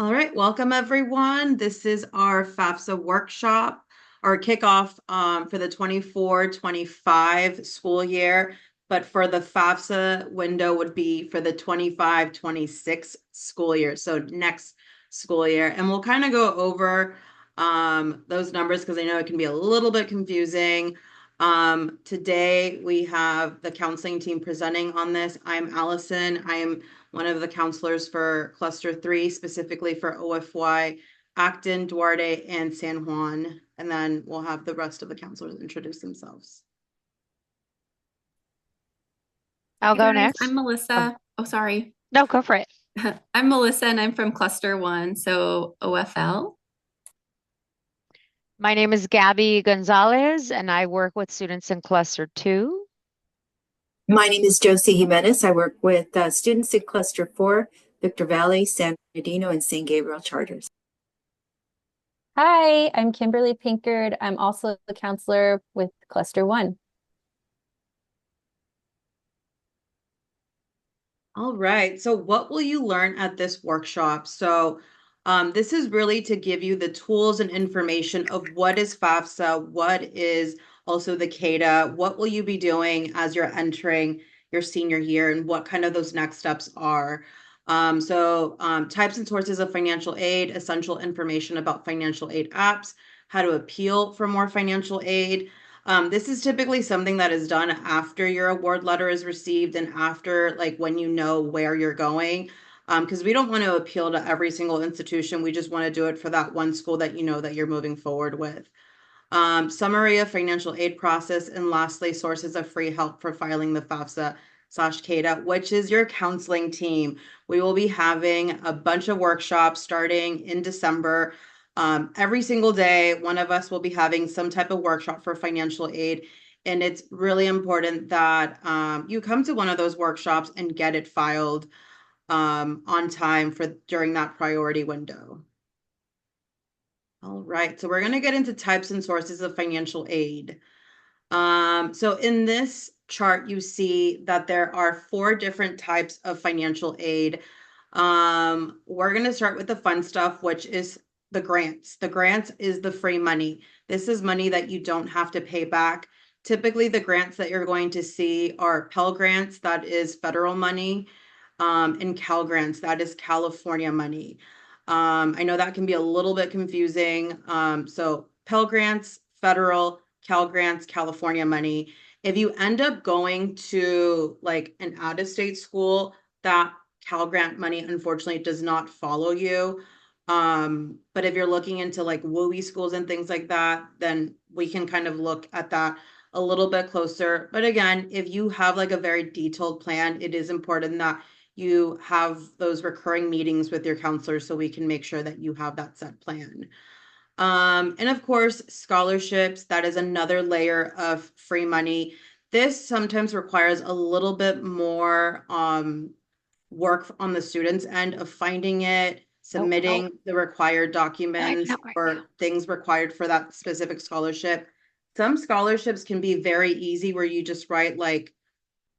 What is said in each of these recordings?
All right, welcome everyone. This is our FAFSA workshop, our kickoff for the 24-25 school year, but for the FAFSA window would be for the 25-26 school year, so next school year. And we'll kind of go over those numbers because I know it can be a little bit confusing. Today we have the counseling team presenting on this. I'm Allison. I am one of the counselors for Cluster 3, specifically for OFY, Acton, Duarte, and San Juan. And then we'll have the rest of the counselors introduce themselves. I'll Hey go guys, next. I'm Melissa. Oh, sorry. No, go for it. I'm Melissa and I'm from Cluster 1, so OFL. My name is Gabby Gonzalez, and I work with students in Cluster 2. My name is Josie Jimenez. I work with students in Cluster 4, Victor Valley, San Bernardino, and San Gabriel Charters. Hi, I'm Kimberly Pinkard. I'm also a counselor with Cluster 1. All right, so what will you learn at this workshop? So this is really to give you the tools and information of what is FAFSA, what is also the CADA, what will you be doing as you're entering your senior year, and what kind of those next steps are. Types and sources of financial aid, essential information about financial aid apps, how to appeal for more financial aid. This is typically something that is done after your award letter is received and after, like, when you know where you're going. Because we don't want to appeal to every single institution. We just want to do it for that one school that you know that you're moving forward with. Summary of financial aid process, and lastly, sources of free help for filing the FAFSA/CADA, which is your counseling team. We will be having a bunch of workshops starting in December. Every single day, one of us will be having some type of workshop for financial aid. And it's really important that you come to one of those workshops and get it filed on time for during that priority window. All right, so we're going to get into types and sources of financial aid. So in this chart, you see that there are 4 different types of financial aid. We're going to start with the fun stuff, which is the grants. The grants is the free money. This is money that you don't have to pay back. Typically, the grants that you're going to see are Pell Grants, that is federal money, and Cal Grants, that is California money. I know that can be a little bit confusing. So Pell Grants, federal, Cal Grants, California money. If you end up going to like an out-of-state school, that Cal Grant money unfortunately does not follow you. But if you're looking into like WUI schools and things like that, then we can kind of look at that a little bit closer. But again, if you have like a very detailed plan, it is important that you have those recurring meetings with your counselors so we can make sure that you have that set plan. And of course, scholarships, that is another layer of free money. This sometimes requires a little bit more work on the student's end of finding it, submitting the required documents or things required for that specific scholarship. Some scholarships can be very easy where you just write like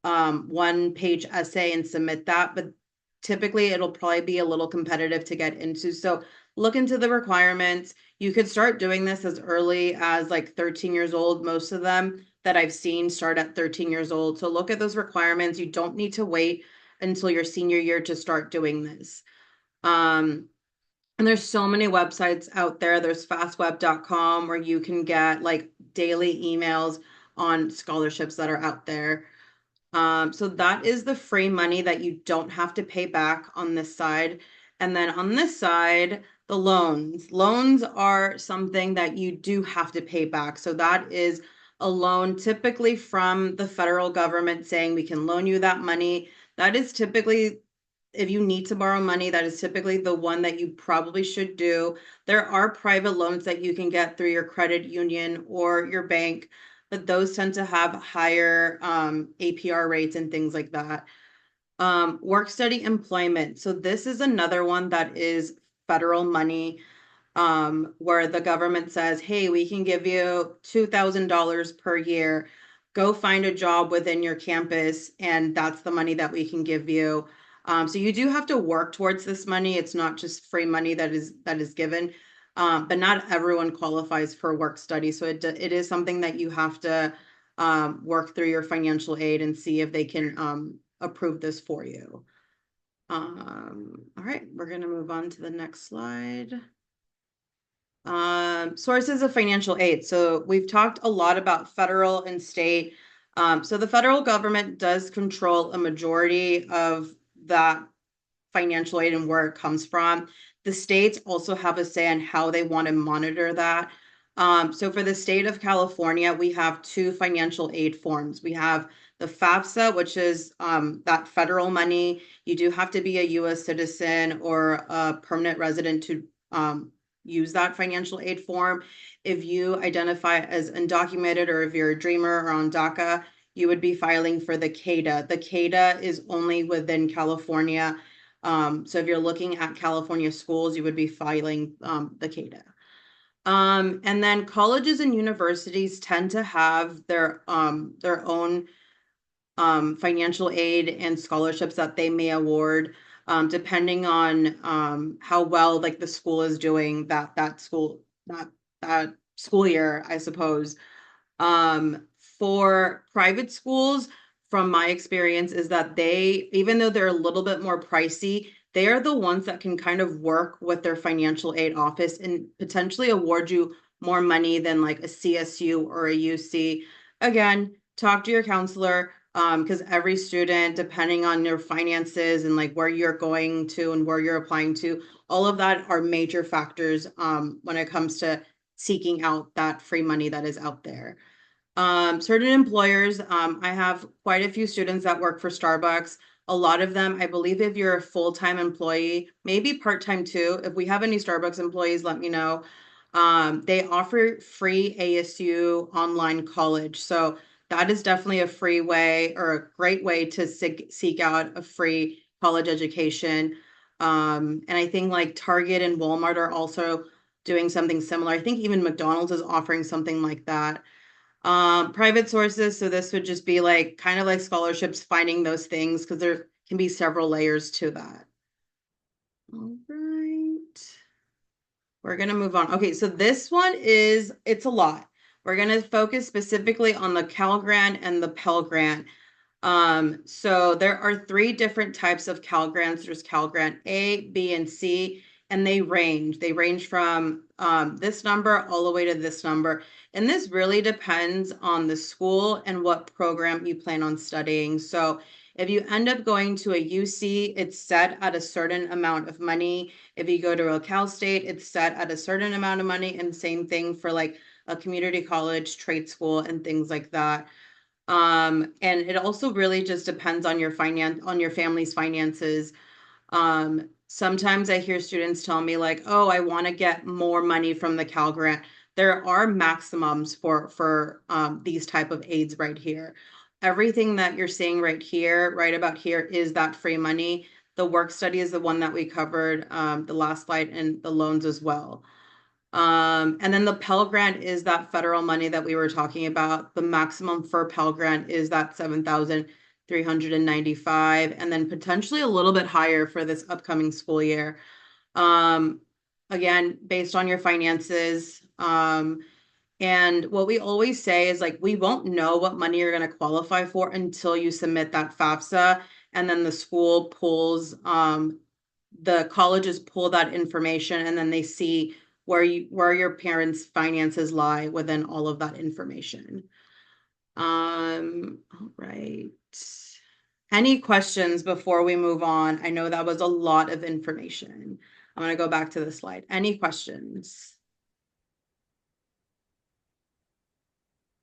1-page essay and submit that, but typically it'll probably be a little competitive to get into. So look into the requirements. You could start doing this as early as like 13 years old. Most of them that I've seen start at 13 years old. So look at those requirements. You don't need to wait until your senior year to start doing this. And there's so many websites out there. There's fastweb.com where you can get like daily emails on scholarships that are out there. So that is the free money that you don't have to pay back on this side. And then on this side, the loans. Loans are something that you do have to pay back. So that is a loan typically from the federal government saying we can loan you that money. That is typically, if you need to borrow money, that is typically the one that you probably should do. There are private loans that you can get through your credit union or your bank, but those tend to have higher APR rates and things like that. Work study employment. So this is another one that is federal money where the government says, hey, we can give you $2,000 per year. Go find a job within your campus, and that's the money that we can give you. So you do have to work towards this money. It's not just free money that is given. But not everyone qualifies for work study. So it is something that you have to work through your financial aid and see if they can approve this for you. All right, we're gonna move on to the next slide. Sources of financial aid. So we've talked a lot about federal and state. So the federal government does control a majority of that financial aid and where it comes from. The states also have a say on how they want to monitor that. So for the state of California, we have two financial aid forms. We have the FAFSA, which is that federal money. You do have to be a US citizen or a permanent resident to use that financial aid form. If you identify as undocumented or if you're a dreamer or on DACA, you would be filing for the CADA. The CADA is only within California. So if you're looking at California schools, you would be filing the CADA. And then colleges and universities tend to have their own financial aid and scholarships that they may award, depending on how well like the school is doing that school year, I suppose. For private schools, from my experience, is that they, even though they're a little bit more pricey, they are the ones that can kind of work with their financial aid office and potentially award you more money than like a CSU or a UC. Again, talk to your counselor, because every student, depending on their finances and like where you're going to and where you're applying to, all of that are major factors when it comes to seeking out that free money that is out there. Certain employers, I have quite a few students that work for Starbucks. A lot of them, I believe if you're a full-time employee, maybe part-time too, if we have any Starbucks employees, let me know. They offer free ASU online college. So that is definitely a free way or a great way to seek out a free college education. And I think like Target and Walmart are also doing something similar. I think even McDonald's is offering something like that. Private sources, so this would just be like kind of like scholarships, finding those things because there can be several layers to that. All right. We're gonna move on. Okay, so this one it's a lot. We're gonna focus specifically on the Cal Grant and the Pell Grant. So there are three different types of Cal Grants. There's Cal Grant A, B, and C, and they range. They range from this number all the way to this number. And this really depends on the school and what program you plan on studying. So if you end up going to a UC, it's set at a certain amount of money. If you go to a Cal State, it's set at a certain amount of money. And same thing for like a community college, trade school, and things like that. And it also really just depends on your family's finances. Sometimes I hear students tell me like, oh, I want to get more money from the Cal Grant. There are maximums for these type of aids right here. Everything that you're seeing right here, right about here, is that free money. The work study is the one that we covered the last slide, and the loans as well. And then the Pell Grant is that federal money that we were talking about. The maximum for Pell Grant is that $7,395, and then potentially a little bit higher for this upcoming school year. Again, based on your finances. And what we always say is like, we won't know what money you're going to qualify for until you submit that FAFSA, and then the school pulls, the colleges pull that information, and then they see where your parents' finances lie within all of that information. All right. Any questions before we move on? I know that was a lot of information. I'm going to go back to the slide. Any questions?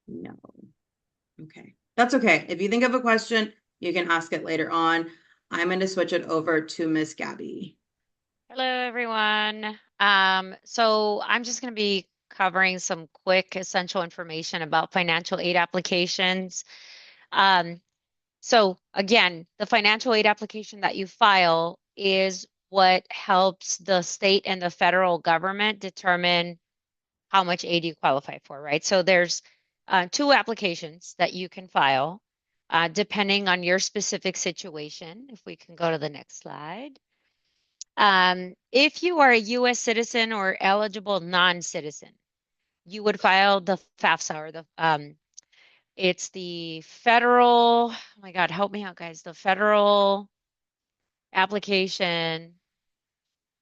No. Okay. That's okay. If you think of a question, you can ask it later on. I'm going to switch it over to Miss Gabby. Hello, everyone. So I'm just going to be covering some quick essential information about financial aid applications. So again, the financial aid application that you file is what helps the state and the federal government determine how much aid you qualify for, right? So there's two applications that you can file. depending on your specific situation. If we can go to the next slide. If you are a U.S. citizen or eligible non-citizen, you would file the FAFSA or it's the federal, oh my God, help me out, guys. The federal application,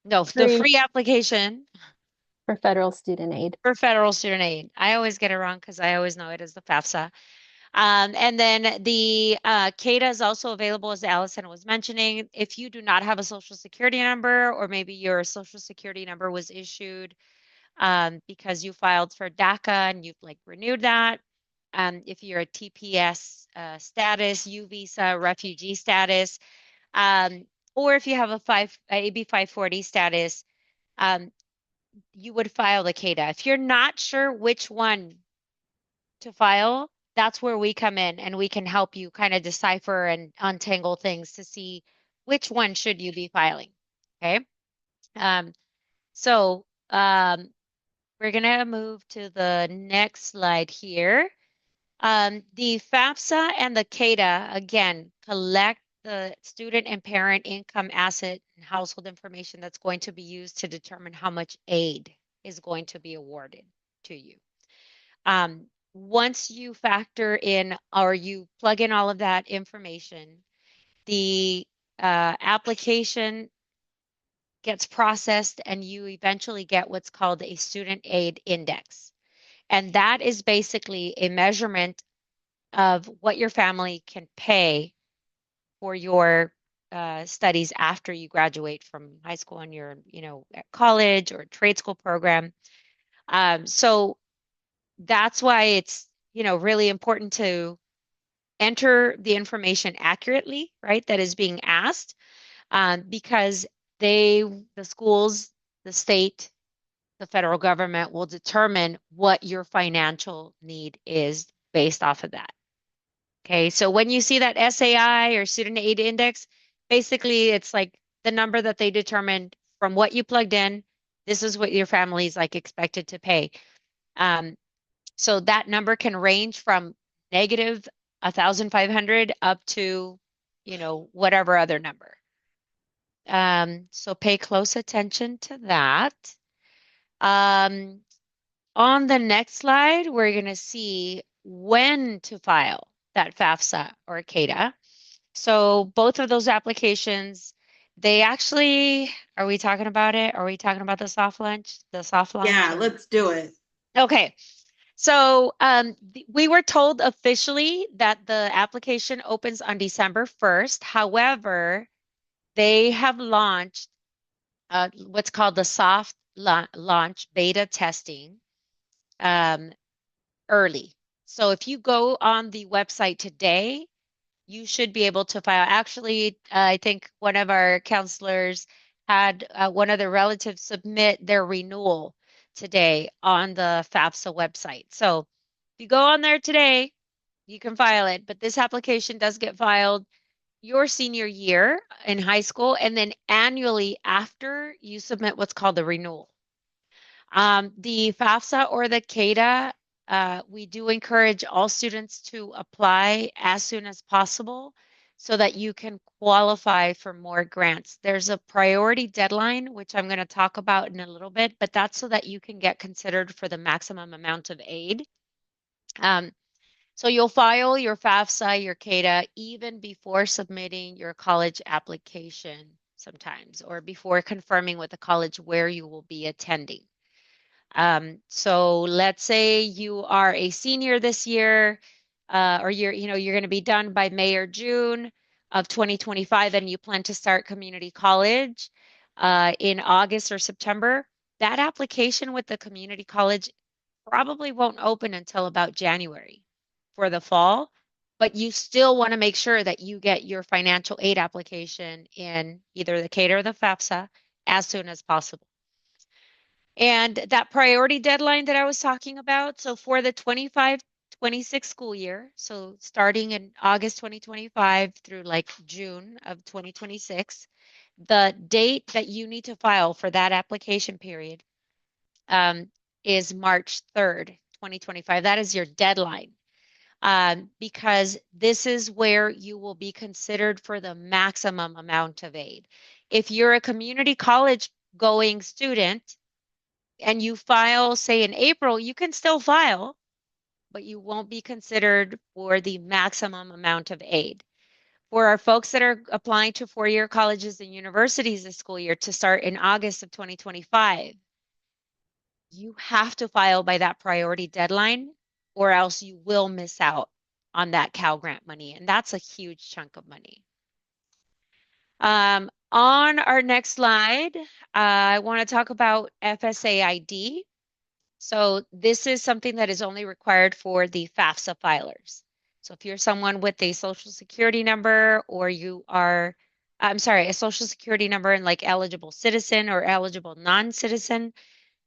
no, the Free free application for federal student aid. for federal student aid. I always get it wrong because I always know it as the FAFSA. And then the CADA is also available, as Allison was mentioning. If you do not have a social security number, or maybe your social security number was issued because you filed for DACA and you've like renewed that. If you're a TPS status, U visa, refugee status, or if you have a AB 540 status, you would file the CADA. If you're not sure which one to file, that's where we come in and we can help you kind of decipher and untangle things to see which one should you be filing. Okay. So we're gonna move to the next slide here. The FAFSA and the CADA, again, collect the student and parent income, asset, and household information that's going to be used to determine how much aid is going to be awarded to you. Once you factor in or you plug in all of that information, the application gets processed and you eventually get what's called a student aid index. And that is basically a measurement of what your family can pay for your studies after you graduate from high school and you're, at college or trade school program. So that's why it's, really important to enter the information accurately, right? That is being asked, because the schools, the state, the federal government will determine what your financial need is based off of that. Okay, so when you see that SAI or student aid index, basically it's like the number that they determined from what you plugged in. This is what your family is like expected to pay. So that number can range from negative 1,500 up to, whatever other number. So pay close attention to that. On the next slide, we're going to see when to file that FAFSA or CADA. So both of those applications, they actually, are we talking about it? Are we talking about the soft launch? The soft launch? Yeah, let's do it. Okay. So we were told officially that the application opens on December 1st. However, they have launched what's called the soft launch beta testing early. So if you go on the website today, you should be able to file. Actually, I think one of our counselors had one of their relatives submit their renewal today on the FAFSA website. So if you go on there today, you can file it, but this application does get filed your senior year in high school and then annually after you submit what's called the renewal. The FAFSA or the CADA, we do encourage all students to apply as soon as possible so that you can qualify for more grants. There's a priority deadline, which I'm going to talk about in a little bit, but that's so that you can get considered for the maximum amount of aid. So you'll file your FAFSA, your CADA, even before submitting your college application sometimes, or before confirming with the college where you will be attending. So let's say you are a senior this year, or you're going to be done by May or June of 2025, and you plan to start community college in August or September. That application with the community college probably won't open until about January for the fall, but you still want to make sure that you get your financial aid application in either the CADA or the FAFSA as soon as possible. And that priority deadline that I was talking about, so for the 25-26 school year, so starting in August 2025 through like June of 2026, the date that you need to file for that application period is March 3rd, 2025. That is your deadline. because this is where you will be considered for the maximum amount of aid. If you're a community college going student and you file, say in April, you can still file, but you won't be considered for the maximum amount of aid. For our folks that are applying to four-year colleges and universities this school year to start in August of 2025, you have to file by that priority deadline, or else you will miss out on that Cal Grant money. And that's a huge chunk of money. On our next slide, I want to talk about FSA ID. So this is something that is only required for the FAFSA filers. So if you're someone with a social security number, or you are, I'm sorry, a social security number and like eligible citizen or eligible non-citizen,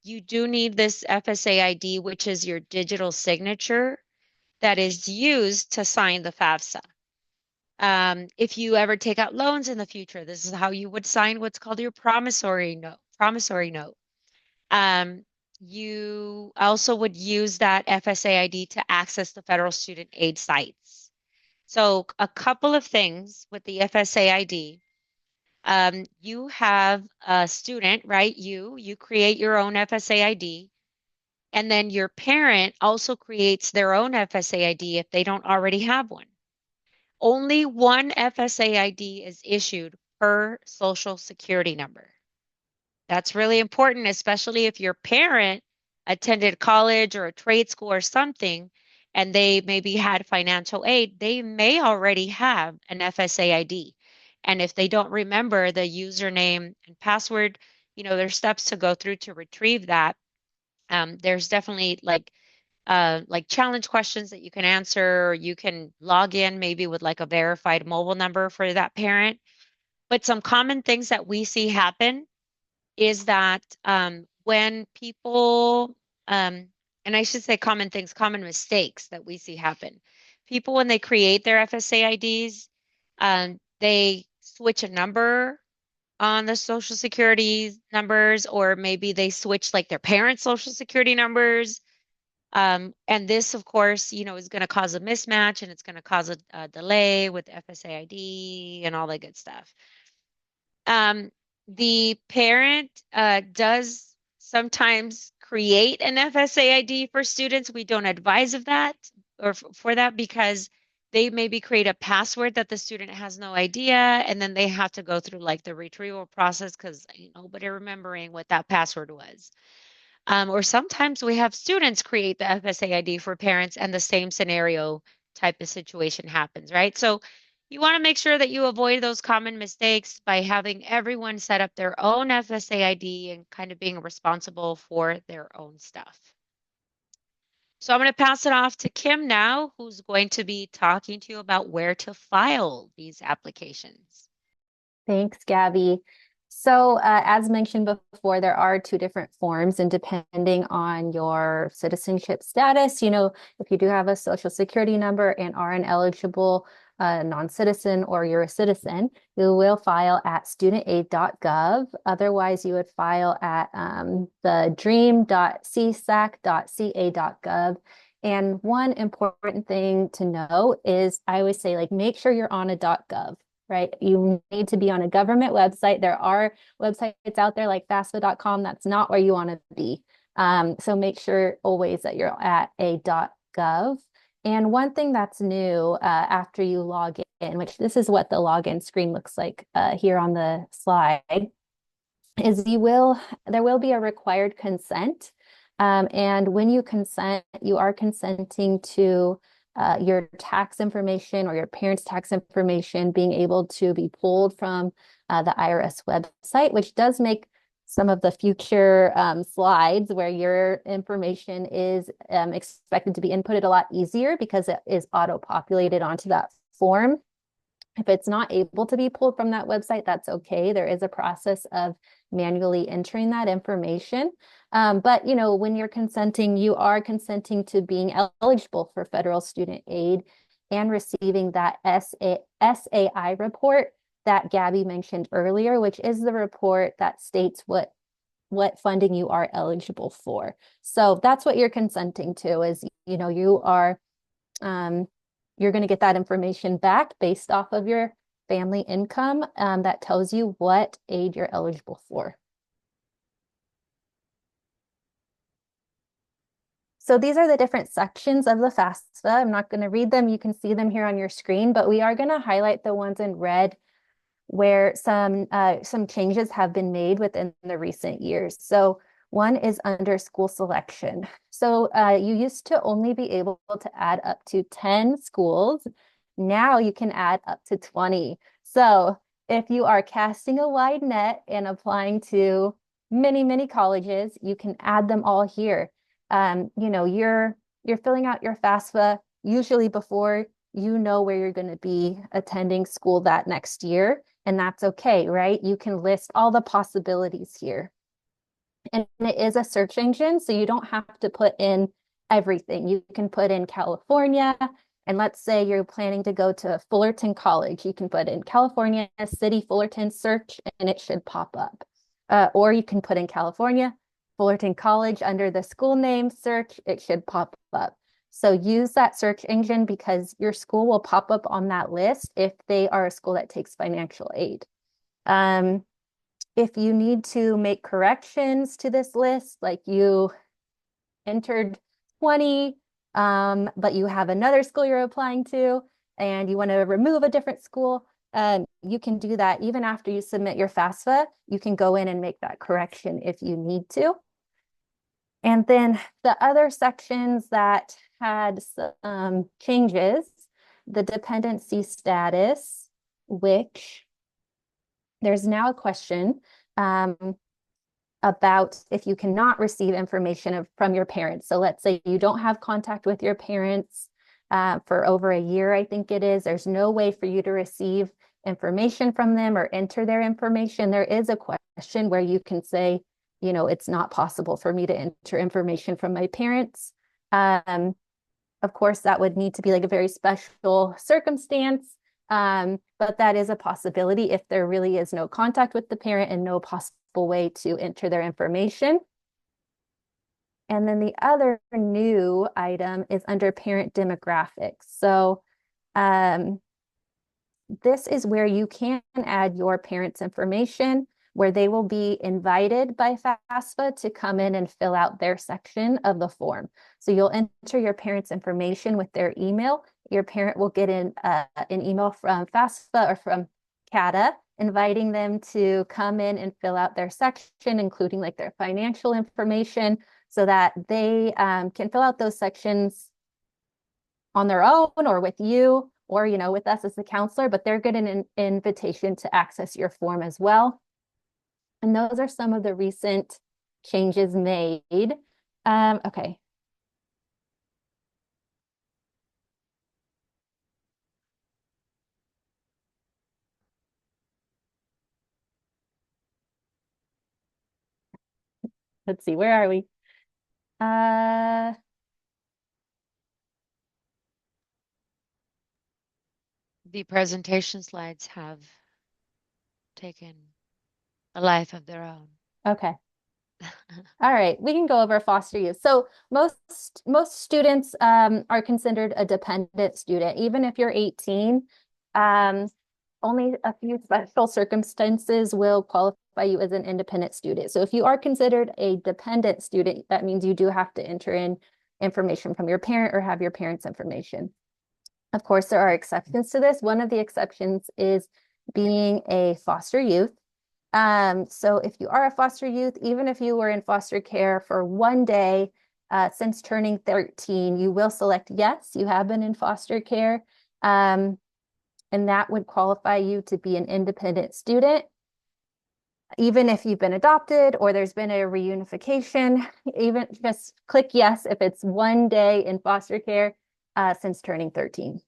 you do need this FSA ID, which is your digital signature that is used to sign the FAFSA. If you ever take out loans in the future, this is how you would sign what's called your promissory note. You also would use that FSA ID to access the federal student aid sites. So a couple of things with the FSA ID. You have a student, right? You create your own FSA ID, and then your parent also creates their own FSA ID if they don't already have one. Only one FSA ID is issued per social security number. That's really important, especially if your parent attended college or a trade school or something, and they maybe had financial aid. They may already have an FSA ID. And if they don't remember the username and password, there's steps to go through to retrieve that. There's definitely like challenge questions that you can answer, or you can log in maybe with like a verified mobile number for that parent. But some common things that we see happen is that when people, and I should say common things, common mistakes that we see happen. People, when they create their FSA IDs, they switch a number on the social security numbers, or maybe they switch like their parents' social security numbers. And this, of course, is going to cause a mismatch, and it's going to cause a delay with FSA ID and all that good stuff. The parent does sometimes create an FSA ID for students. We don't advise of that or for that, because they maybe create a password that the student has no idea, and then they have to go through like the retrieval process because nobody remembering what that password was. Or sometimes we have students create the FSA ID for parents, and the same scenario type of situation happens, right? So you want to make sure that you avoid those common mistakes by having everyone set up their own FSA ID and kind of being responsible for their own stuff. So I'm going to pass it off to Kim now, who's going to be talking to you about where to file these applications. Thanks, Gabby. So as mentioned before, there are two different forms, and depending on your citizenship status, if you do have a social security number and are an eligible non-citizen, or you're a citizen, you will file at studentaid.gov. Otherwise, you would file at the dream.csac.ca.gov. And one important thing to know is I always say, make sure you're on a .gov. Right? You need to be on a government website. There are websites out there like FAFSA.com. That's not where you want to be. So make sure always that you're at a .gov. And one thing that's new after you log in, which this is what the login screen looks like here on the slide, is there will be a required consent. And when you consent, you are consenting to your tax information or your parents' tax information being able to be pulled from the IRS website, which does make some of the future slides where your information is expected to be inputted a lot easier, because it is auto-populated onto that form. If it's not able to be pulled from that website, that's okay. There is a process of manually entering that information. But, when you're consenting, you are consenting to being eligible for federal student aid and receiving that SAI report that Gabby mentioned earlier, which is the report that states what funding you are eligible for. So that's what you're consenting to, is, you are You're going to get that information back based off of your family income that tells you what aid you're eligible for. So these are the different sections of the FAFSA. I'm not going to read them. You can see them here on your screen, but we are going to highlight the ones in red where some changes have been made within the recent years. So one is under school selection. So you used to only be able to add up to 10 schools. Now you can add up to 20. So if you are casting a wide net and applying to many, many colleges, you can add them all here. You're filling out your FAFSA usually before you know where you're going to be attending school that next year, and that's okay, right? You can list all the possibilities here. And it is a search engine, so you don't have to put in everything. You can put in California, and let's say you're planning to go to Fullerton College. You can put in California City Fullerton search, and it should pop up. Or you can put in California Fullerton College under the school name search, it should pop up. So use that search engine because your school will pop up on that list if they are a school that takes financial aid. If you need to make corrections to this list, like you entered 20, but you have another school you're applying to, and you want to remove a different school, you can do that even after you submit your FAFSA. You can go in and make that correction if you need to. And then the other sections that had some changes, the dependency status, which there's now a question about if you cannot receive information from your parents. So let's say you don't have contact with your parents for over a year, I think it is. There's no way for you to receive information from them or enter their information. There is a question where you can say, it's not possible for me to enter information from my parents. Of course, that would need to be like a very special circumstance, but that is a possibility if there really is no contact with the parent and no possible way to enter their information. And then the other new item is under parent demographics. So this is where you can add your parents' information, where they will be invited by FAFSA to come in and fill out their section of the form. So you'll enter your parents' information with their email. Your parent will get an email from FAFSA or from CADA inviting them to come in and fill out their section, including like their financial information, so that they can fill out those sections on their own or with you or, with us as the counselor, but they're getting an invitation to access your form as well. And those are some of the recent changes made. Okay. Let's see, where are we? The presentation slides have taken a life of their own. Okay. All right, we can go over foster youth. So most students are considered a dependent student, even if you're 18. Only a few special circumstances will qualify you as an independent student. So if you are considered a dependent student, that means you do have to enter in information from your parent or have your parents' information. Of course, there are exceptions to this. One of the exceptions is being a foster youth. So if you are a foster youth, even if you were in foster care for one day since turning 13, you will select yes, you have been in foster care. And that would qualify you to be an independent student. Even if you've been adopted or there's been a reunification, even just click yes if it's one day in foster care since turning 13.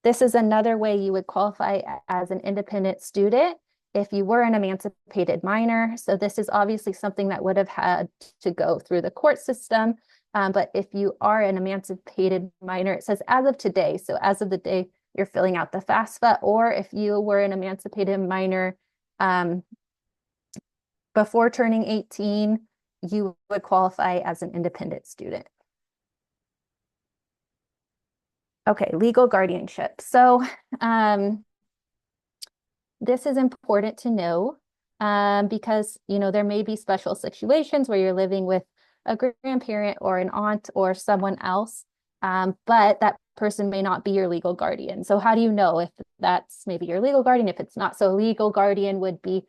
This is another way you would qualify as an independent student if you were an emancipated minor. So this is obviously something that would have had to go through the court system. But if you are an emancipated minor, it says as of today. So as of the day you're filling out the FAFSA, or if you were an emancipated minor before turning 18, you would qualify as an independent student. Okay, legal guardianship. So this is important to know because, you know, there may be special situations where you're living with a grandparent or an aunt or someone else, but that person may not be your legal guardian. So how do you know if that's maybe your legal guardian, if it's not? So legal guardian would be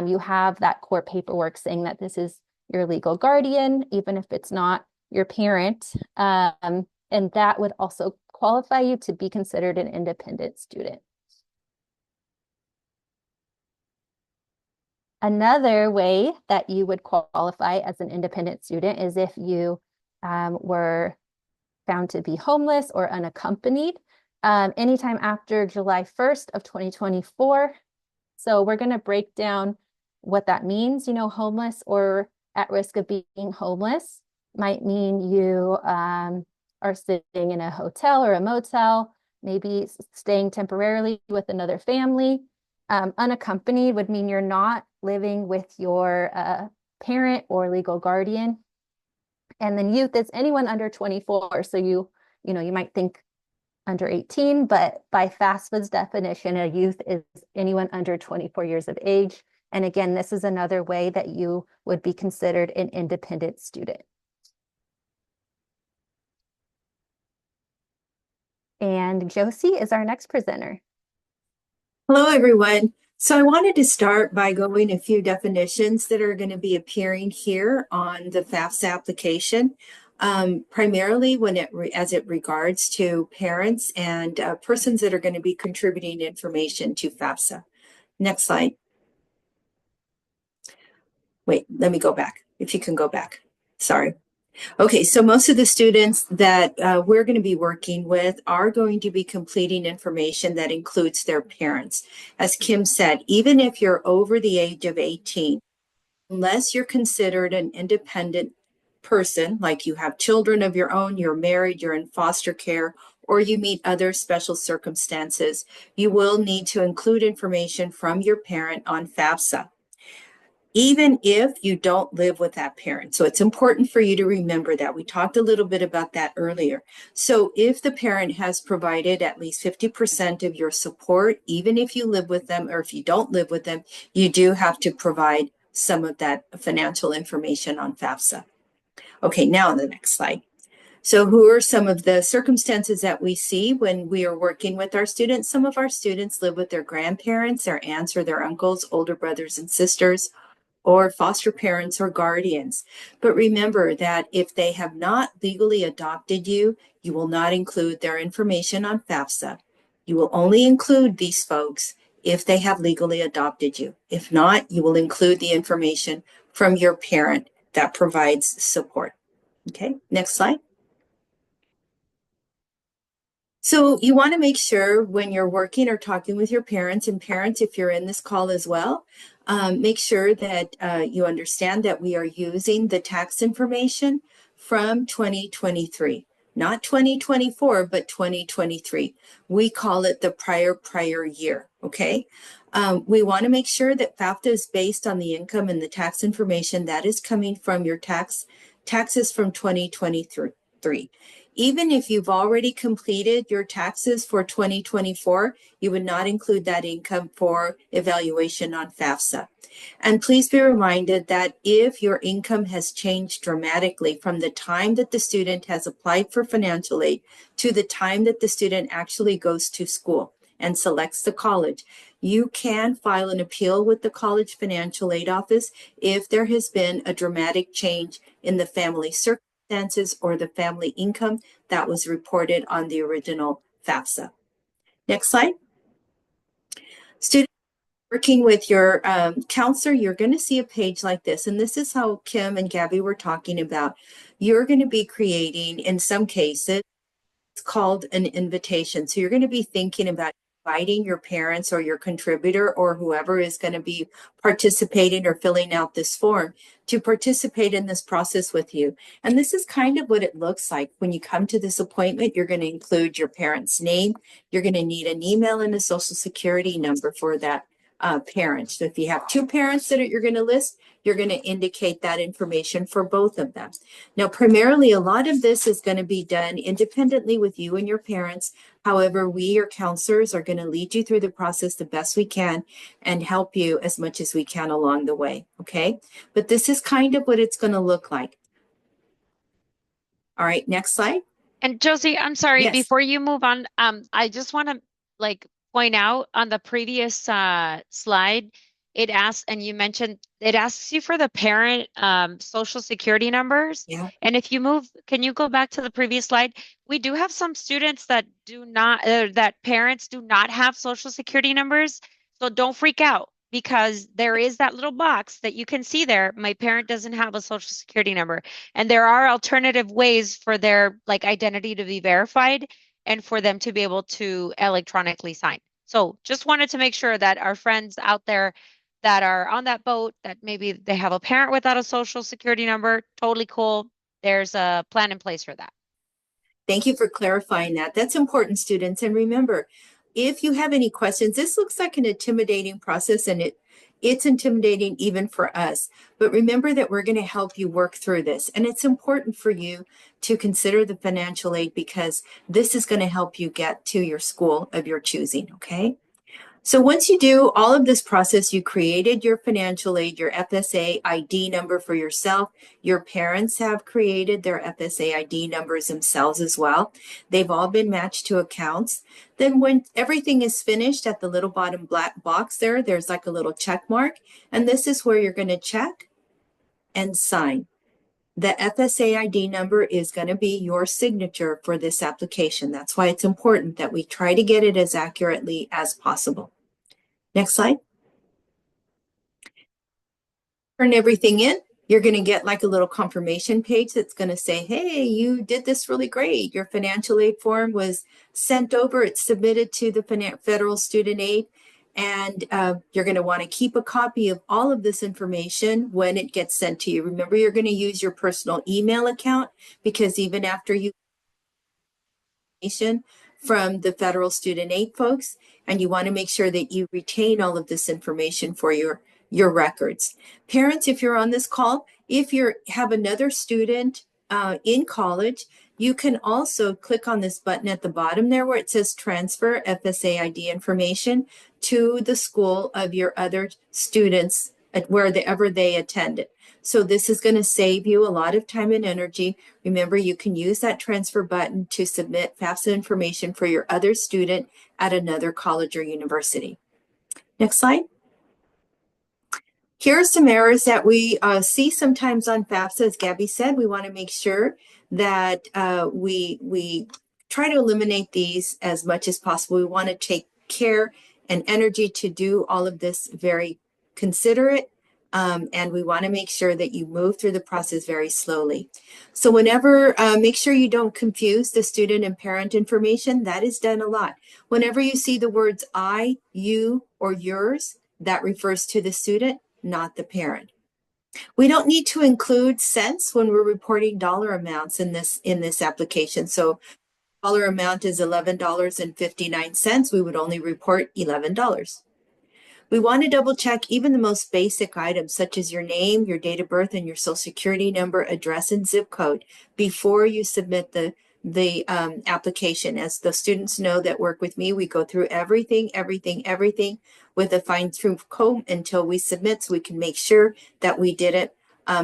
you have that court paperwork saying that this is your legal guardian, even if it's not your parent. And that would also qualify you to be considered an independent student. Another way that you would qualify as an independent student is if you were found to be homeless or unaccompanied anytime after July 1st of 2024. So we're going to break down what that means. You know, homeless or at risk of being homeless might mean you are sitting in a hotel or a motel, maybe staying temporarily with another family. Unaccompanied would mean you're not living with your parent or legal guardian. And then youth is anyone under 24. So you might think under 18, but by FAFSA's definition, a youth is anyone under 24 years of age. And again, this is another way that you would be considered an independent student. And Josie is our next presenter. Hello, everyone. So I wanted to start by going a few definitions that are going to be appearing here on the FAFSA application, primarily as it regards to parents and persons that are going to be contributing information to FAFSA. Next slide. Wait, let me go back. If you can go back. Sorry. Okay, so most of the students that we're going to be working with are going to be completing information that includes their parents. As Kim said, even if you're over the age of 18, unless you're considered an independent person, like you have children of your own, you're married, you're in foster care, or you meet other special circumstances, you will need to include information from your parent on FAFSA, even if you don't live with that parent. So it's important for you to remember that. We talked a little bit about that earlier. So if the parent has provided at least 50% of your support, even if you live with them or if you don't live with them, you do have to provide some of that financial information on FAFSA. Okay, now on the next slide. So who are some of the circumstances that we see when we are working with our students? Some of our students live with their grandparents, their aunts or their uncles, older brothers and sisters, or foster parents or guardians. But remember that if they have not legally adopted you, you will not include their information on FAFSA. You will only include these folks if they have legally adopted you. If not, you will include the information from your parent that provides support. Okay, next slide. So you want to make sure when you're working or talking with your parents, and parents, if you're in this call as well, make sure that you understand that we are using the tax information from 2023, not 2024, but 2023. We call it the prior year, okay? We want to make sure that FAFSA is based on the income and the tax information that is coming from your taxes from 2023. Even if you've already completed your taxes for 2024, you would not include that income for evaluation on FAFSA. And please be reminded that if your income has changed dramatically from the time that the student has applied for financial aid to the time that the student actually goes to school and selects the college, you can file an appeal with the College Financial Aid Office if there has been a dramatic change in the family circumstances or the family income that was reported on the original FAFSA. Next slide. Students working with your counselor, you're going to see a page like this. And this is how Kim and Gabby were talking about. You're going to be creating, in some cases, it's called an invitation. So you're going to be thinking about inviting your parents or your contributor or whoever is going to be participating or filling out this form to participate in this process with you. And this is kind of what it looks like. When you come to this appointment, you're going to include your parent's name. You're going to need an email and a social security number for that parents. So if you have two parents that you're going to list, you're going to indicate that information for both of them. Now, primarily, a lot of this is going to be done independently with you and your parents. However, we, your counselors, are going to lead you through the process the best we can and help you as much as we can along the way. Okay. But this is kind of what it's going to look like. All right. Next slide. And Josie, I'm sorry, Yes. before you move on, I just want to like point out on the previous slide, it asks, and you mentioned it asks you for the parent social security numbers. Yeah. And if you move, can you go back to the previous slide? We do have some students that do not, that parents do not have social security numbers. So don't freak out, because there is that little box that you can see there. My parent doesn't have a social security number. And there are alternative ways for their like identity to be verified and for them to be able to electronically sign. So just wanted to make sure that our friends out there that are on that boat, that maybe they have a parent without a social security number, totally cool. There's a plan in place for that. Thank you for clarifying that. That's important, students. And remember, if you have any questions, this looks like an intimidating process, and it's intimidating even for us. But remember that we're going to help you work through this. And it's important for you to consider the financial aid, because this is going to help you get to your school of your choosing, okay? So once you do all of this process, you created your financial aid, your FSA ID number for yourself. Your parents have created their FSA ID numbers themselves as well. They've all been matched to accounts. Then when everything is finished, at the little bottom black box there, there's like a little check mark. And this is where you're going to check and sign. The FSA ID number is going to be your signature for this application. That's why it's important that we try to get it as accurately as possible. Next slide. Turn everything in. You're going to get like a little confirmation page that's going to say, hey, you did this really great. Your financial aid form was sent over. It's submitted to the federal student aid. And you're going to want to keep a copy of all of this information when it gets sent to you. Remember, you're going to use your personal email account, because even after you from the federal student aid folks, and you want to make sure that you retain all of this information for your records. Parents, if you're on this call, if you have another student in college, you can also click on this button at the bottom there where it says transfer FSA ID information to the school of your other students at wherever they attended. So this is going to save you a lot of time and energy. Remember, you can use that transfer button to submit FAFSA information for your other student at another college or university. Next slide. Here are some errors that we see sometimes on FAFSA. As Gabby said, we want to make sure that we try to eliminate these as much as possible. We want to take care and energy to do all of this very considerate. And we want to make sure that you move through the process very slowly. So whenever, make sure you don't confuse the student and parent information. That is done a lot. Whenever you see the words I, you, or yours, that refers to the student, not the parent. We don't need to include cents when we're reporting dollar amounts in this application. So dollar amount is $11.59. We would only report $11. We want to double check even the most basic items, such as your name, your date of birth, and your social security number, address, and zip code before you submit the application. As the students know that work with me, we go through everything with a fine-tooth comb until we submit, so we can make sure that we didn't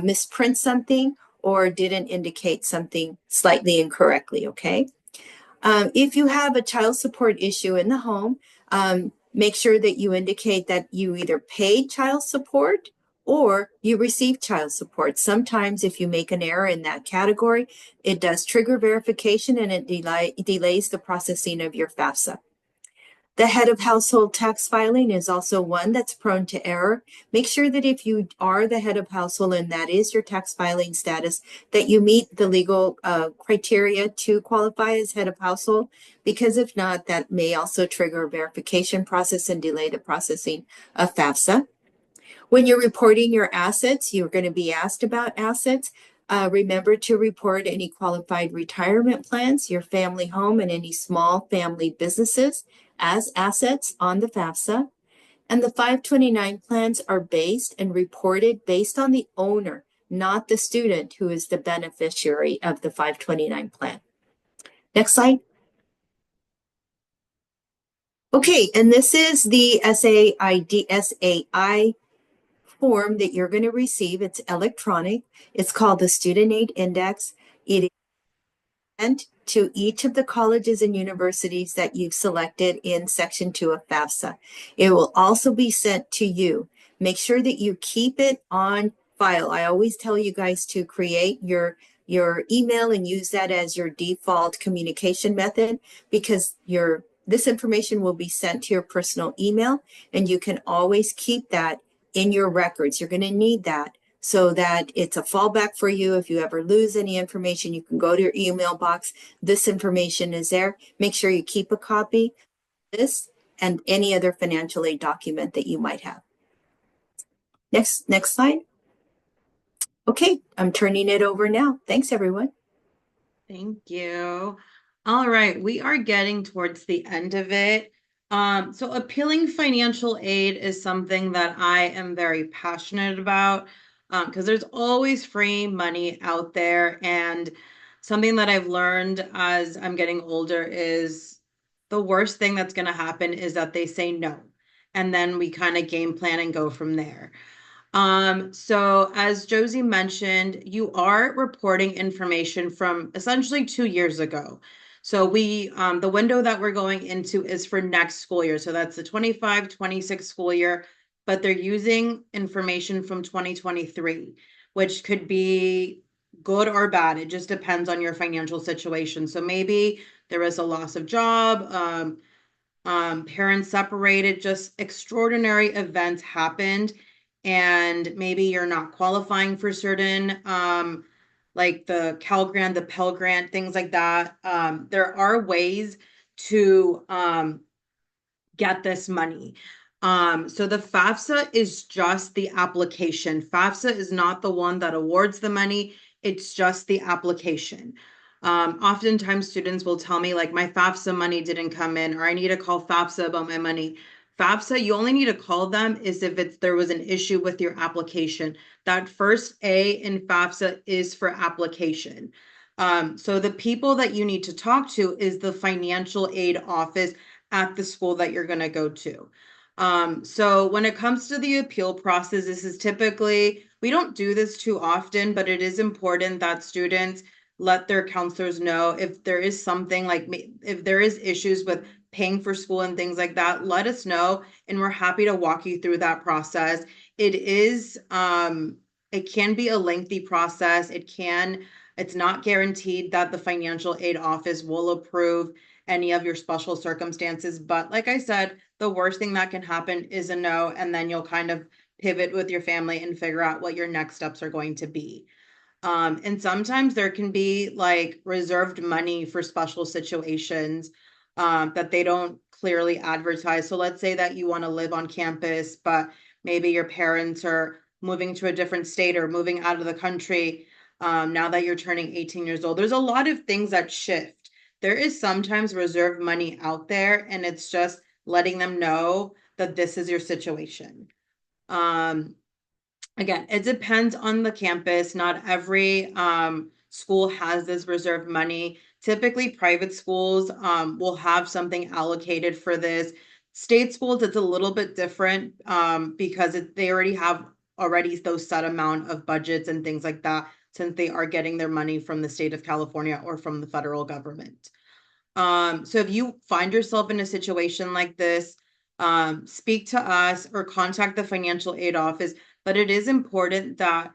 misprint something or didn't indicate something slightly incorrectly, okay? If you have a child support issue in the home, make sure that you indicate that you either paid child support or you received child support. Sometimes if you make an error in that category, it does trigger verification and it delays the processing of your FAFSA. The head of household tax filing is also one that's prone to error. Make sure that if you are the head of household and that is your tax filing status, that you meet the legal criteria to qualify as head of household, because if not, that may also trigger a verification process and delay the processing of FAFSA. When you're reporting your assets, you're going to be asked about assets. Remember to report any qualified retirement plans, your family home, and any small family businesses as assets on the FAFSA. And the 529 plans are based and reported based on the owner, not the student who is the beneficiary of the 529 plan. Next slide. Okay, and this is the SAI form that you're going to receive. It's electronic. It's called the Student Aid Index. It is sent to each of the colleges and universities that you've selected in Section 2 of FAFSA. It will also be sent to you. Make sure that you keep it on file. I always tell you guys to create your email and use that as your default communication method, because this information will be sent to your personal email, and you can always keep that in your records. You're going to need that so that it's a fallback for you. If you ever lose any information, you can go to your email box. This information is there. Make sure you keep a copy of this and any other financial aid document that you might have. Next slide. Okay, I'm turning it over now. Thanks, everyone. Thank you. All right, we are getting towards the end of it. So appealing financial aid is something that I am very passionate about, because there's always free money out there. And something that I've learned as I'm getting older is the worst thing that's going to happen is that they say no. And then we kind of game plan and go from there. So as Josie mentioned, you are reporting information from essentially 2 years ago. So the window that we're going into is for next school year. So that's the 25-26 school year, but they're using information from 2023, which could be good or bad. It just depends on your financial situation. So maybe there was a loss of job, parents separated, just extraordinary events happened, and maybe you're not qualifying for certain like the Cal Grant, the Pell Grant, things like that. There are ways to get this money. So the FAFSA is just the application. FAFSA is not the one that awards the money. It's just the application. Oftentimes students will tell me like my FAFSA money didn't come in, or I need to call FAFSA about my money. FAFSA, you only need to call them is if there was an issue with your application. That first A in FAFSA is for application. So the people that you need to talk to is the financial aid office at the school that you're going to go to. So when it comes to the appeal process, this is typically, we don't do this too often, but it is important that students let their counselors know if there is something like, if there is issues with paying for school and things like that, let us know, and we're happy to walk you through that process. It can be a lengthy process. It's not guaranteed that the financial aid office will approve any of your special circumstances. But like I said, the worst thing that can happen is a no, and then you'll kind of pivot with your family and figure out what your next steps are going to be. And sometimes there can be like reserved money for special situations that they don't clearly advertise. So let's say that you want to live on campus, but maybe your parents are moving to a different state or moving out of the country now that you're turning 18 years old. There's a lot of things that shift. There is sometimes reserved money out there, and it's just letting them know that this is your situation. Again, it depends on the campus. Not every school has this reserved money. Typically, private schools will have something allocated for this. State schools, it's a little bit different because they already have those set amount of budgets and things like that, since they are getting their money from the state of California or from the federal government. So if you find yourself in a situation like this, speak to us or contact the financial aid office. But it is important that,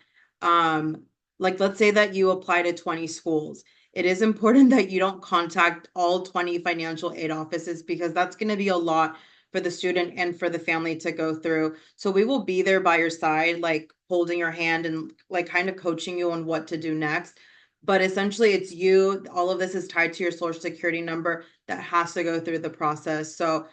like, let's say that you apply to 20 schools. It is important that you don't contact all 20 financial aid offices, because that's going to be a lot for the student and for the family to go through. So we will be there by your side, like holding your hand and like kind of coaching you on what to do next. But essentially it's you, all of this is tied to your social security number that has to go through the process. So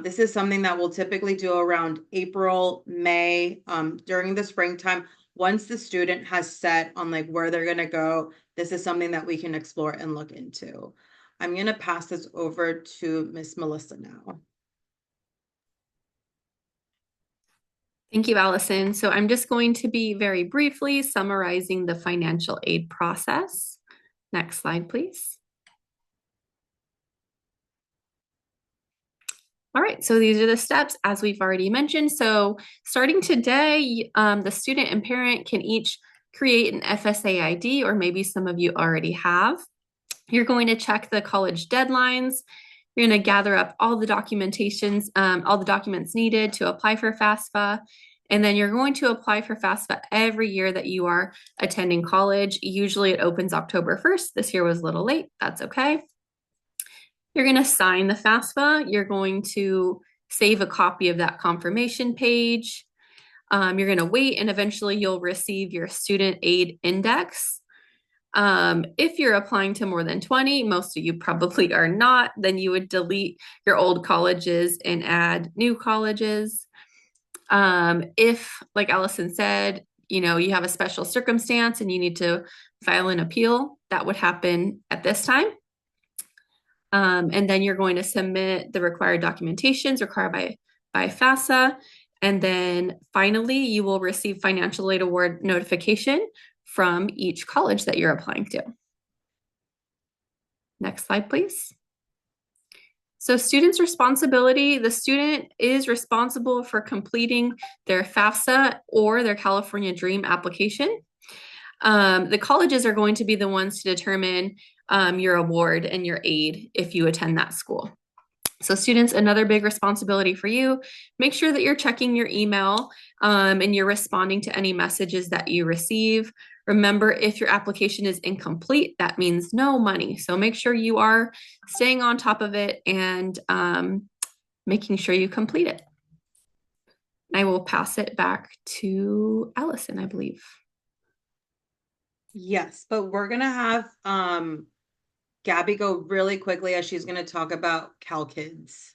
this is something that we'll typically do around April, May, during the springtime. Once the student has set on like where they're going to go, this is something that we can explore and look into. I'm going to pass this over to Miss Melissa now. Thank you, Allison. So I'm just going to be very briefly summarizing the financial aid process. Next slide, please. All right, so these are the steps as we've already mentioned. So starting today, the student and parent can each create an FSA ID, or maybe some of you already have. You're going to check the college deadlines. You're going to gather up all the documentations, all the documents needed to apply for FAFSA. And then you're going to apply for FAFSA every year that you are attending college. Usually it opens October 1st. This year was a little late. That's okay. You're going to sign the FAFSA. You're going to save a copy of that confirmation page. You're going to wait, and eventually you'll receive your student aid index. If you're applying to more than 20, most of you probably are not, then you would delete your old colleges and add new colleges. If, like Allison said, you have a special circumstance and you need to file an appeal, that would happen at this time. And then you're going to submit the required documentations required by FAFSA. And then finally, you will receive financial aid award notification from each college that you're applying to. Next slide, please. So students' responsibility, the student is responsible for completing their FAFSA or their California Dream application. The colleges are going to be the ones to determine your award and your aid if you attend that school. So students, another big responsibility for you, make sure that you're checking your email and you're responding to any messages that you receive. Remember, if your application is incomplete, that means no money. So make sure you are staying on top of it and making sure you complete it. I will pass it back to Allison, I believe. Yes, but we're gonna have Gabby go really quickly as she's gonna talk about CalKids.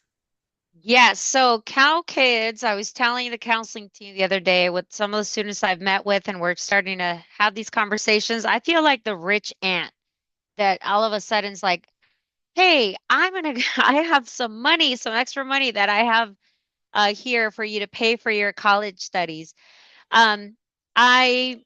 Yes, so Cal Kids, I was telling the counseling team the other day with some of the students I've met with, and we're starting to have these conversations. I feel like the rich aunt that all of a sudden is like, hey, I have some money, some extra money that I have here for you to pay for your college studies. I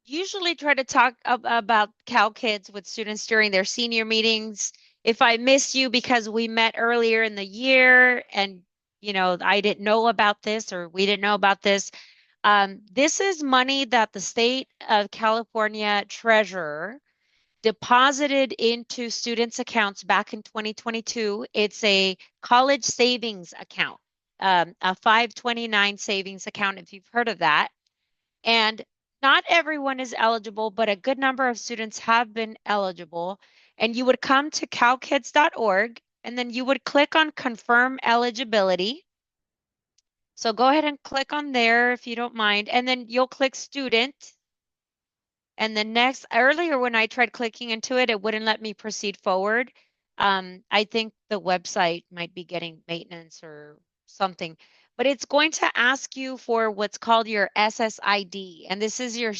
usually try to talk about Cal Kids with students during their senior meetings. If I miss you because we met earlier in the year and I didn't know about this or we didn't know about this, this is money that the state of California treasurer deposited into students' accounts back in 2022. It's a college savings account, a 529 savings account, if you've heard of that. And not everyone is eligible, but a good number of students have been eligible. And you would come to calkids.org and then you would click on confirm eligibility. So go ahead and click on there if you don't mind. And then you'll click student. And then earlier when I tried clicking into it, it wouldn't let me proceed forward. I think the website might be getting maintenance or something, but it's going to ask you for what's called your SSID, and this is your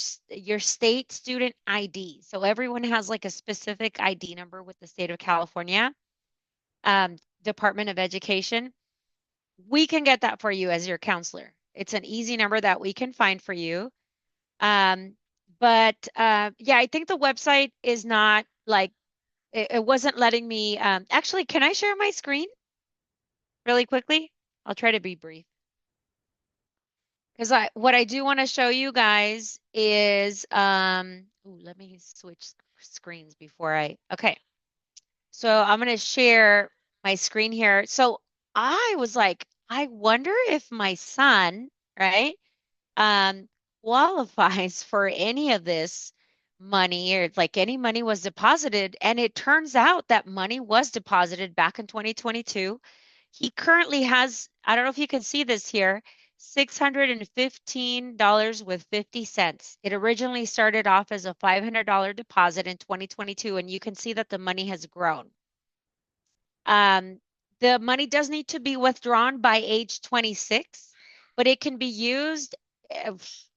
state student ID. So everyone has like a specific ID number with the state of California, Department of Education. We can get that for you as your counselor. It's an easy number that we can find for you. But yeah, I think the website is not like, it wasn't letting me, actually, can I share my screen really quickly? I'll try to be brief. Because what I do want to show you guys is, let me switch screens before okay. So I'm going to share my screen here. So I was like, I wonder if my son, right, qualifies for any of this money, or like any money was deposited. And it turns out that money was deposited back in 2022. He currently has, I don't know if you can see this here, $615.50. It originally started off as a $500 deposit in 2022, and you can see that the money has grown. The money does need to be withdrawn by age 26, but it can be used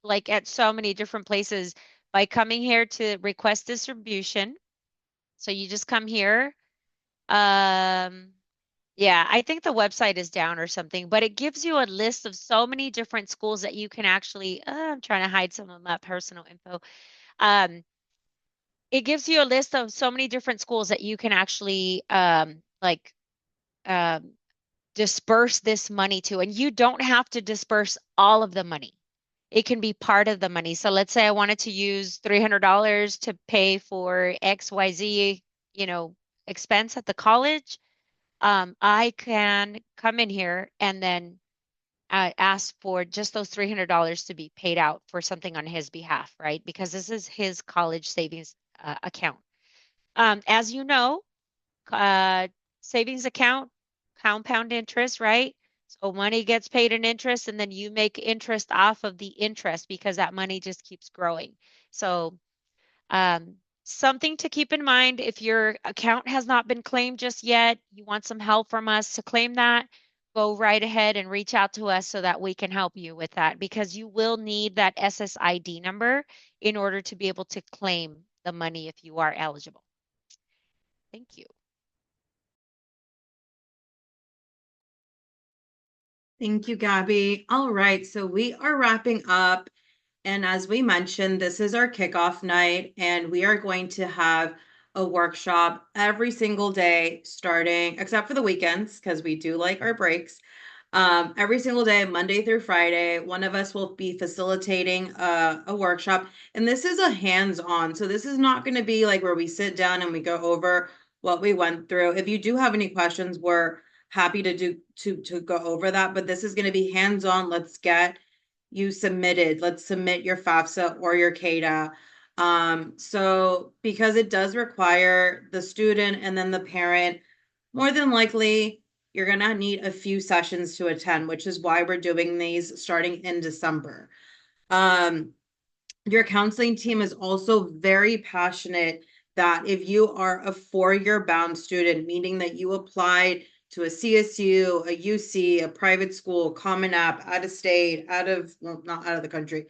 like at so many different places by coming here to request distribution. So you just come here. Yeah, I think the website is down or something, but it gives you a list of so many different schools that you can actually, I'm trying to hide some of my personal info. Um, it gives you a list of so many different schools that you can actually like um disperse this money to, and you don't have to disperse all of the money. It can be part of the money. So let's say I wanted to use $300 to pay for XYZ, expense at the college. I can come in here and then ask for just those $300 to be paid out for something on his behalf, right? Because this is his college savings account. As you know, uh, savings account, compound interest, right? So money gets paid in interest, and then you make interest off of the interest because that money just keeps growing. So, something to keep in mind if your account has not been claimed just yet, you want some help from us to claim that, go right ahead and reach out to us so that we can help you with that because you will need that SSID number in order to be able to claim the money if you are eligible. Thank you. Thank you, Gabby. All right, so we are wrapping up. And as we mentioned, this is our kickoff night, and we are going to have a workshop every single day starting, except for the weekends, because we do like our breaks. Every single day, Monday through Friday, one of us will be facilitating a workshop. And this is a hands-on. So this is not going to be like where we sit down and we go over what we went through. If you do have any questions, we're happy to go over that. But this is going to be hands-on. Let's get you submitted. Let's submit your FAFSA or your CADA. So because it does require the student and then the parent, more than likely, you're going to need a few sessions to attend, which is why we're doing these starting in December. Your counseling team is also very passionate that if you are a four-year bound student, meaning that you applied to a CSU, a UC, a private school, Common App, out of state, well, not out of the country,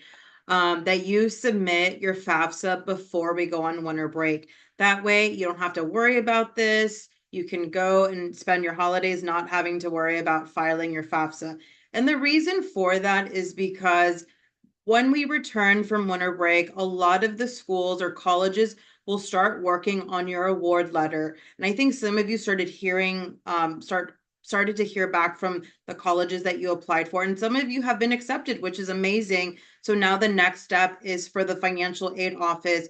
that you submit your FAFSA before we go on winter break. That way you don't have to worry about this. You can go and spend your holidays not having to worry about filing your FAFSA. And the reason for that is because when we return from winter break, a lot of the schools or colleges will start working on your award letter. And I think some of you started to hear back from the colleges that you applied for. And some of you have been accepted, which is amazing. So now the next step is for the financial aid office.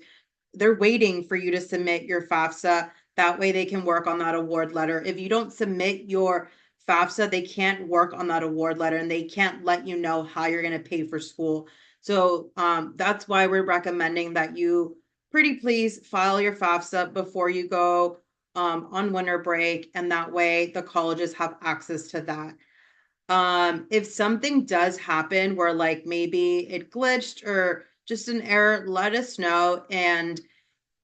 They're waiting for you to submit your FAFSA. That way they can work on that award letter. If you don't submit your FAFSA, they can't work on that award letter and they can't let you know how you're going to pay for school. So that's why we're recommending that you pretty please file your FAFSA before you go on winter break. And that way the colleges have access to that. If something does happen where like maybe it glitched or just an error, let us know. And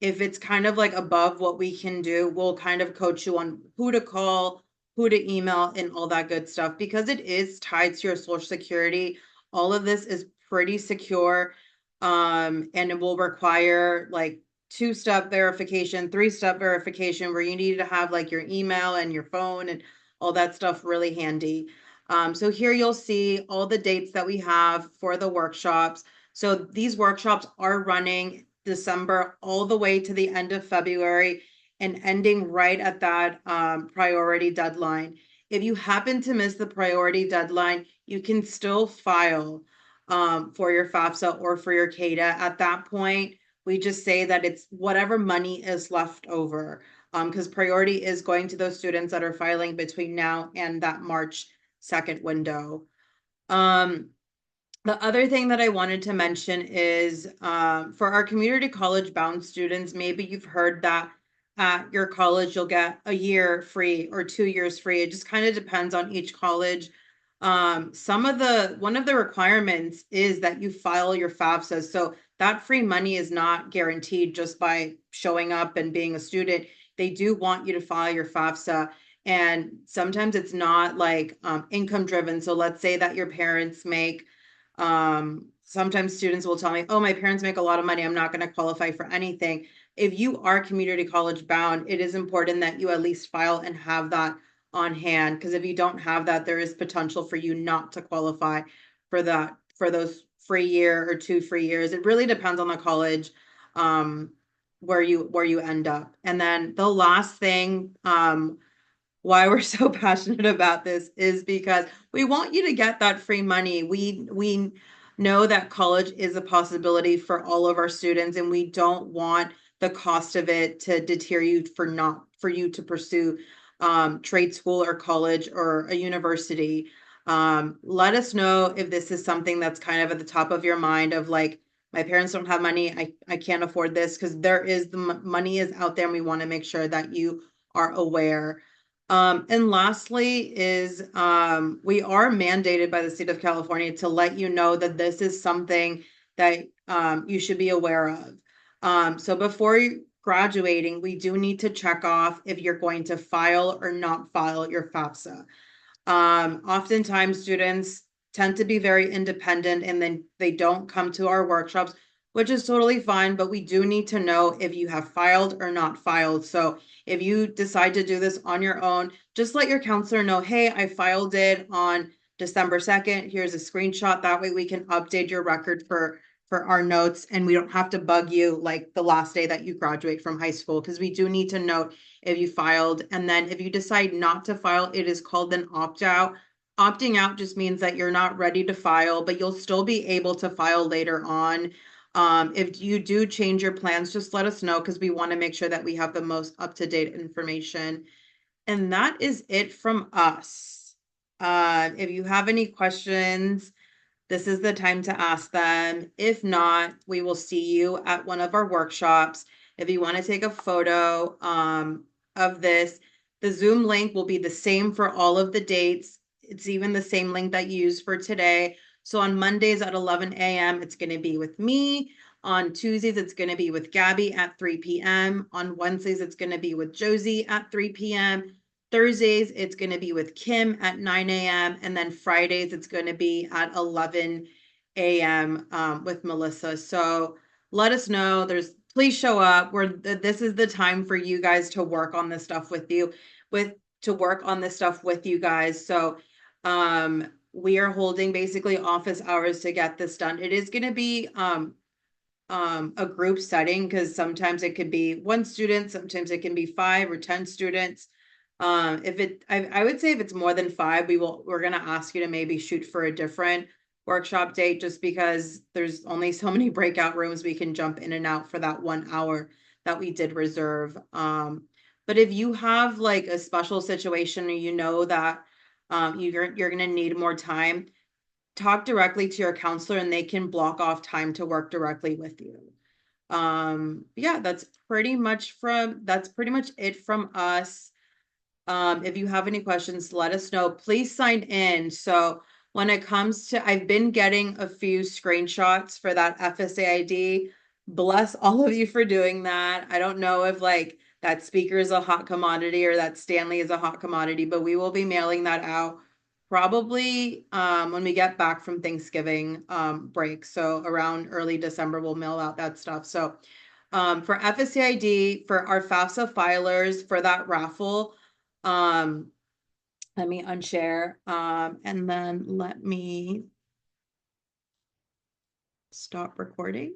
if it's kind of like above what we can do, we'll kind of coach you on who to call, who to email, and all that good stuff because it is tied to your social security. All of this is pretty secure. And it will require like two-step verification, three-step verification where you need to have like your email and your phone and all that stuff really handy. So here you'll see all the dates that we have for the workshops. So these workshops are running December all the way to the end of February and ending right at that priority deadline. If you happen to miss the priority deadline, you can still file for your FAFSA or for your CADA. At that point, we just say that it's whatever money is left over because priority is going to those students that are filing between now and that March 2nd window. The other thing that I wanted to mention is for our community college bound students, maybe you've heard that at your college you'll get a year free or 2 years free. It just kind of depends on each college. One of the requirements is that you file your FAFSA. So that free money is not guaranteed just by showing up and being a student. They do want you to file your FAFSA. And sometimes it's not like income driven. So let's say that your parents make sometimes students will tell me, oh, my parents make a lot of money, I'm not going to qualify for anything. If you are community college bound, it is important that you at least file and have that on hand, because if you don't have that, there is potential for you not to qualify for that, for those free year or 2 free years. It really depends on the college, where you end up. And then the last thing, why we're so passionate about this is because we want you to get that free money. We know that college is a possibility for all of our students, and we don't want the cost of it to deter you for you to pursue trade school or college or a university. Let us know if this is something that's kind of at the top of your mind of like, my parents don't have money, I can't afford this, because there is the money is out there, and we want to make sure that you are aware. And lastly is, we are mandated by the state of California to let you know that this is something that, you should be aware of. So before graduating, we do need to check off if you're going to file or not file your FAFSA. Oftentimes students tend to be very independent, and then they don't come to our workshops, which is totally fine, but we do need to know if you have filed or not filed. So if you decide to do this on your own, just let your counselor know, hey, I filed it on December 2nd. Here's a screenshot. That way we can update your record for our notes, and we don't have to bug you like the last day that you graduate from high school, because we do need to note if you filed. And then if you decide not to file, it is called an opt-out. Opting out just means that you're not ready to file, but you'll still be able to file later on. If you do change your plans, just let us know, because we want to make sure that we have the most up-to-date information. And that is it from us. If you have any questions, this is the time to ask them. If not, we will see you at one of our workshops. If you want to take a photo of this, the Zoom link will be the same for all of the dates. It's even the same link that you used for today. So on Mondays at 11 a.m., it's going to be with me. On Tuesdays, it's going to be with Gabby at 3 p.m. On Wednesdays, it's going to be with Josie at 3 p.m. Thursdays, it's going to be with Kim at 9 a.m. And then Fridays, it's going to be at 11 a.m. With Melissa. So let us know. Please show up. This is the time for you guys to work on this stuff with you, guys. So we are holding basically office hours to get this done. It is going to be a group setting, because sometimes it could be 1 student, sometimes it can be 5 or 10 students. I would say if it's more than 5, we're going to ask you to maybe shoot for a different workshop date, just because there's only so many breakout rooms we can jump in and out for that 1 hour that we did reserve. But if you have like a special situation, or you know that you're going to need more time, talk directly to your counselor, and they can block off time to work directly with you. Yeah, that's pretty much it from us. If you have any questions, let us know. Please sign in. So when it comes to, I've been getting a few screenshots for that FSA ID. Bless all of you for doing that. I don't know if like that speaker is a hot commodity or that Stanley is a hot commodity, but we will be mailing that out probably when we get back from Thanksgiving break. So around early December, we'll mail out that stuff. So for FSA ID, for our FAFSA filers, for that raffle, let me unshare, and then let me stop recording.